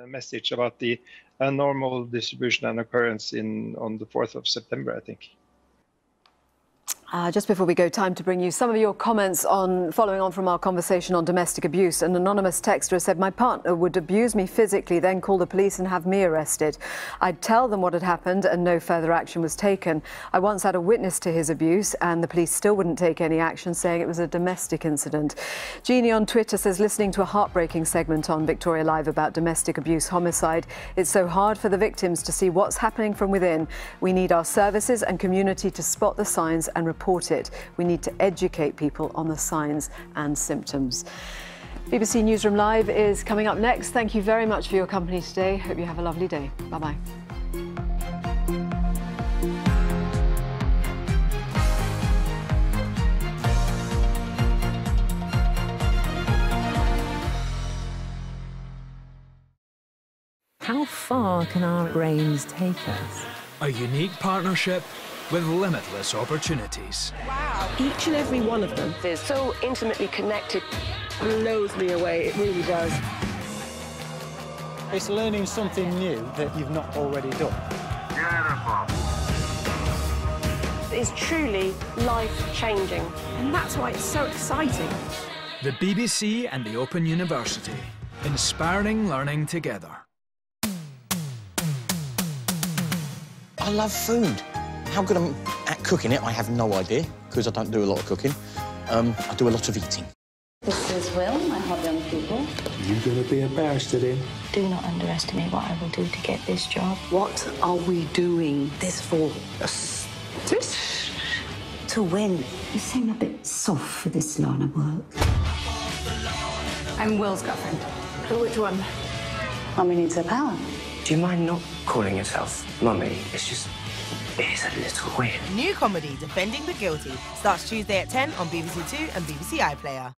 message about the normal distribution and occurrence on the 4th of September, I think. Just before we go, time to bring you some of your comments on following on from our conversation on domestic abuse. An anonymous texter said, "My partner would abuse me physically, then call the police and have me arrested. I'd tell them what had happened and no further action was taken. I once had a witness to his abuse and the police still wouldn't take any action, saying it was a domestic incident." Jeannie on Twitter says, "Listening to a heartbreaking segment on Victoria Live about domestic abuse homicide, it's so hard for the victims to see what's happening from within. We need our services and community to spot the signs and report it. We need to educate people on the signs and symptoms." BBC Newsroom Live is coming up next. Thank you very much for your company today. Hope you have a lovely day. Bye-bye. How far can our brains take us? A unique partnership with limitless opportunities. Wow. Each and every one of them is so intimately connected. Blows me away, it really does. It's learning something new that you've not already done. Beautiful. It's truly life-changing. And that's why it's so exciting. The BBC and the Open University, inspiring learning together. I love food. How good I'm at cooking it, I have no idea, because I don't do a lot of cooking. I do a lot of eating. This is Will, I help young people. You're going to be a barrister then? Do not underestimate what I will do to get this job. What are we doing this for? To win. You seem a bit soft for this line of work. I'm Will's girlfriend. Which one? Mummy needs her power. Do you mind not calling yourself Mummy? It's just... it is a little weird. New comedy, Defending the Guilty, starts Tuesday at 10 on BBC Two and BBC iPlayer.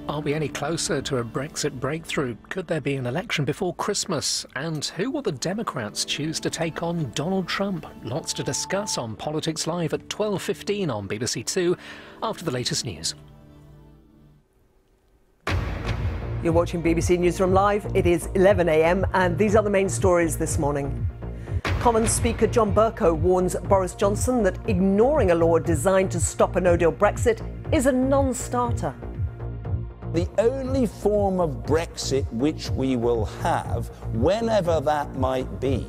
Are we any closer to a Brexit breakthrough? Could there be an election before Christmas? And who will the Democrats choose to take on Donald Trump? Lots to discuss on Politics Live at 12:15 on BBC Two after the latest news. You're watching BBC Newsroom Live. It is 11 a.m. and these are the main stories this morning. Commons Speaker John Bercow warns Boris Johnson that ignoring a law designed to stop a no-deal Brexit is a non-starter. The only form of Brexit which we will have, whenever that might be,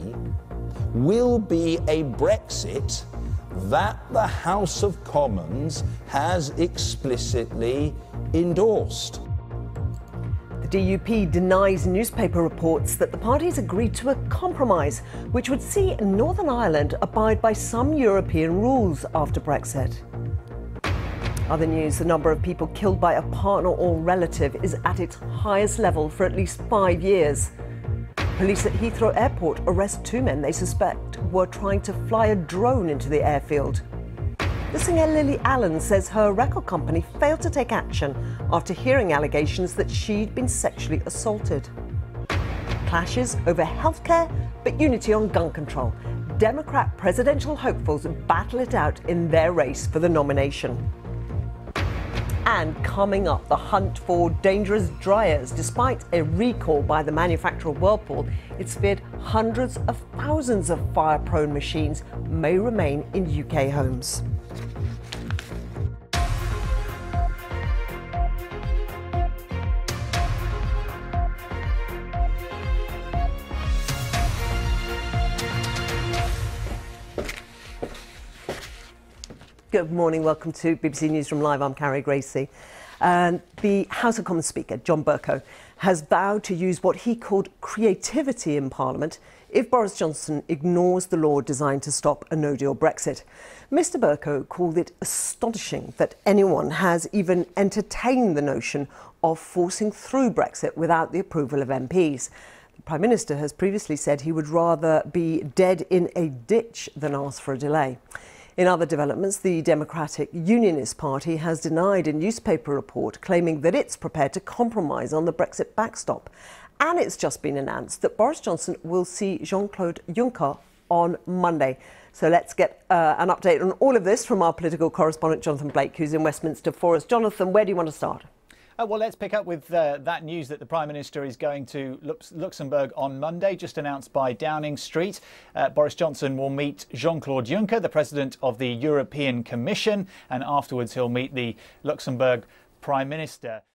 will be a Brexit that the House of Commons has explicitly endorsed. The DUP denies newspaper reports that the parties agreed to a compromise which would see Northern Ireland abide by some European rules after Brexit. Other news, the number of people killed by a partner or relative is at its highest level for at least 5 years. Police at Heathrow Airport arrest 2 men they suspect were trying to fly a drone into the airfield. The singer Lily Allen says her record company failed to take action after hearing allegations that she'd been sexually assaulted. Clashes over healthcare, but unity on gun control. Democrat presidential hopefuls battle it out in their race for the nomination. And coming up, the hunt for dangerous dryers. Despite a recall by the manufacturer Whirlpool, it's feared hundreds of thousands of fire-prone machines may remain in UK homes. Good morning, welcome to BBC Newsroom Live. I'm Carrie Gracie. The House of Commons Speaker, John Bercow, has vowed to use what he called creativity in Parliament if Boris Johnson ignores the law designed to stop a no-deal Brexit. Mr Bercow called it astonishing that anyone has even entertained the notion of forcing through Brexit without the approval of MPs. The Prime Minister has previously said he would rather be dead in a ditch than ask for a delay. In other developments, the Democratic Unionist Party has denied a newspaper report claiming that it's prepared to compromise on the Brexit backstop. And it's just been announced that Boris Johnson will see Jean-Claude Juncker on Monday. So let's get an update on all of this from our political correspondent, Jonathan Blake, who's in Westminster for us. Jonathan, where do you want to start? Well, let's pick up with that news that the Prime Minister is going to Luxembourg on Monday, just announced by Downing Street. Boris Johnson will meet Jean-Claude Juncker, the President of the European Commission, and afterwards he'll meet the Luxembourg Prime Minister.